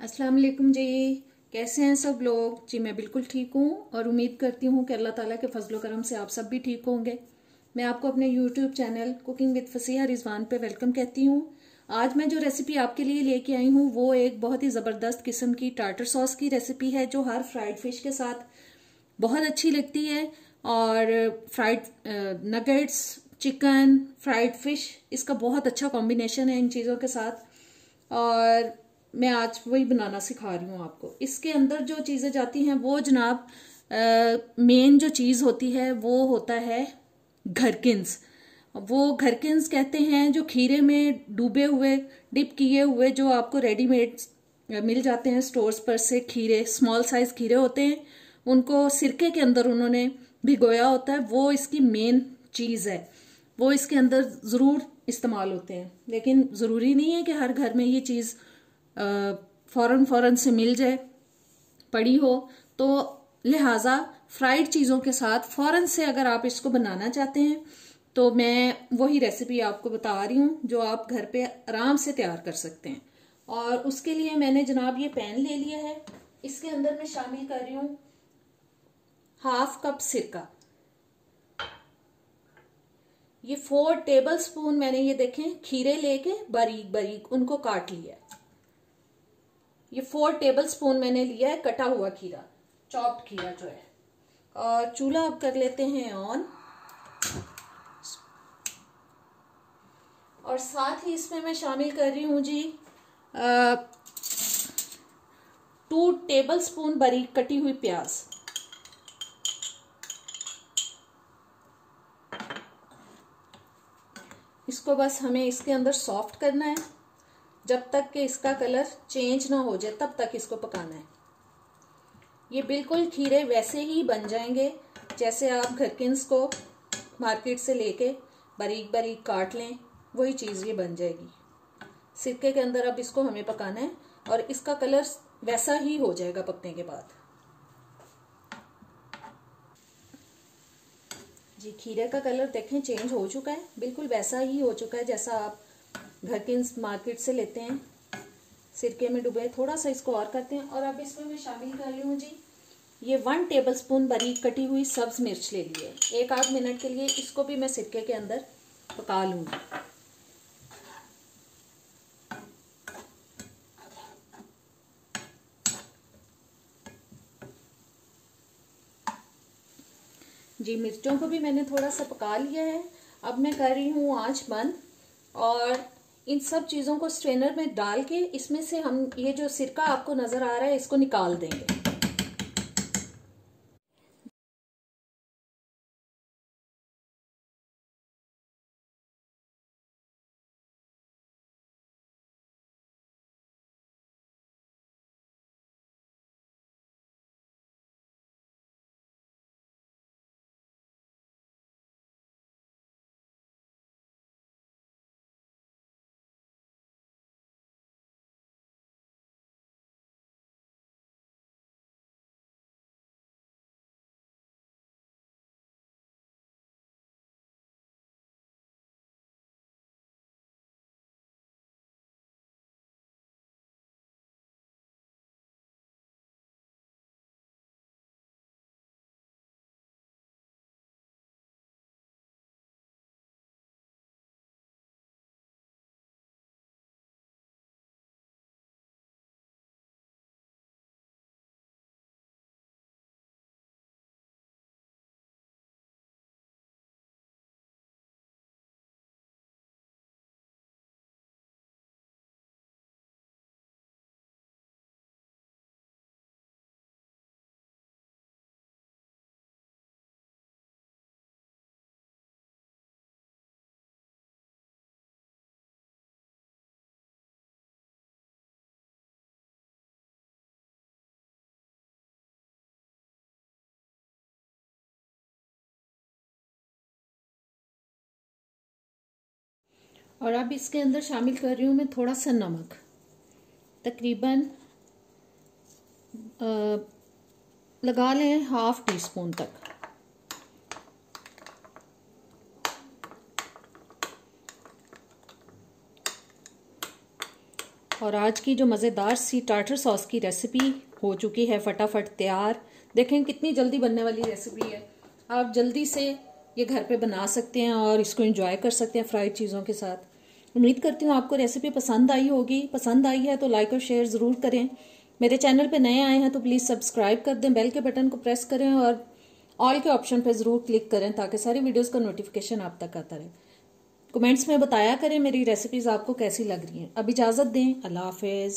अस्सलाम वालेकुम जी। कैसे हैं सब लोग जी? मैं बिल्कुल ठीक हूँ और उम्मीद करती हूँ कि अल्लाह ताला के फजलो करम से आप सब भी ठीक होंगे। मैं आपको अपने YouTube channel cooking with Fasiha Rizwan पे वेलकम कहती हूँ। आज मैं जो रेसिपी आपके लिए लेके आई हूँ वो एक बहुत ही ज़बरदस्त किस्म की टार्टर सॉस की रेसिपी है जो हर फ्राइड फिश के साथ बहुत अच्छी लगती है। और fried nuggets, chicken, fried fish, इसका बहुत अच्छा कॉम्बिनेशन है इन चीज़ों के साथ। और मैं आज वही बनाना सिखा रही हूँ आपको। इसके अंदर जो चीज़ें जाती हैं वो जनाब मेन जो चीज़ होती है वो होता है घरकिन्स। वो घरकिन्स कहते हैं जो खीरे में डूबे हुए, डिप किए हुए, जो आपको रेडीमेड मिल जाते हैं स्टोर्स पर से। खीरे, स्मॉल साइज खीरे होते हैं, उनको सिरके के अंदर उन्होंने भिगोया होता है। वो इसकी मेन चीज़ है, वो इसके अंदर ज़रूर इस्तेमाल होते हैं। लेकिन ज़रूरी नहीं है कि हर घर में ये चीज़ फौरन फौरन से मिल जाए, पड़ी हो। तो लिहाजा फ्राइड चीज़ों के साथ फौरन से अगर आप इसको बनाना चाहते हैं तो मैं वही रेसिपी आपको बता रही हूँ जो आप घर पे आराम से तैयार कर सकते हैं। और उसके लिए मैंने जनाब ये पैन ले लिया है। इसके अंदर मैं शामिल कर रही हूँ 1/2 कप सिरका। ये 4 टेबल स्पून मैंने ये देखें खीरे लेके बारीक बारीक उनको काट लिया है। ये 4 टेबल स्पून मैंने लिया है कटा हुआ खीरा, चॉप्ड खीरा जो है। और चूल्हा अब कर लेते हैं ऑन। और साथ ही इसमें मैं शामिल कर रही हूँ जी 2 टेबल स्पून बारीक कटी हुई प्याज। इसको बस हमें इसके अंदर सॉफ्ट करना है, जब तक कि इसका कलर चेंज ना हो जाए तब तक इसको पकाना है। ये बिल्कुल खीरे वैसे ही बन जाएंगे जैसे आप घरकिन्स को मार्केट से लेके बारीक बारीक काट लें, वही चीज़ ये बन जाएगी। सिरके के अंदर अब इसको हमें पकाना है और इसका कलर वैसा ही हो जाएगा पकने के बाद। जी खीरे का कलर देखें चेंज हो चुका है, बिल्कुल वैसा ही हो चुका है जैसा आप घरकिन्स मार्केट से लेते हैं। सिरके में डुबे, थोड़ा सा इसको और करते हैं। और अब इसमें मैं शामिल कर रही हूँ जी ये 1 टेबल स्पून बारीक कटी हुई सब्ज मिर्च ले ली है। 1 आध मिनट के लिए इसको भी मैं सिरके के अंदर पका लूंगी। जी मिर्चों को भी मैंने थोड़ा सा पका लिया है। अब मैं कर रही हूँ आंच बंद और इन सब चीज़ों को स्ट्रेनर में डाल के इसमें से हम ये जो सिरका आपको नज़र आ रहा है इसको निकाल देंगे। और अब इसके अंदर शामिल कर रही हूँ मैं थोड़ा सा नमक, तकरीबन लगा लें 1/2 टीस्पून तक। और आज की जो मज़ेदार सी टार्टर सॉस की रेसिपी हो चुकी है फटाफट तैयार। देखें कितनी जल्दी बनने वाली रेसिपी है। आप जल्दी से ये घर पे बना सकते हैं और इसको एंजॉय कर सकते हैं फ्राइड चीज़ों के साथ। उम्मीद करती हूँ आपको रेसिपी पसंद आई होगी। पसंद आई है तो लाइक और शेयर ज़रूर करें। मेरे चैनल पे नए आए हैं तो प्लीज़ सब्सक्राइब कर दें, बेल के बटन को प्रेस करें और ऑल के ऑप्शन पे ज़रूर क्लिक करें ताकि सारी वीडियोस का नोटिफिकेशन आप तक आता रहे। कमेंट्स में बताया करें मेरी रेसिपीज़ आपको कैसी लग रही हैं। अब इजाज़त दें, अल्लाह हाफिज़।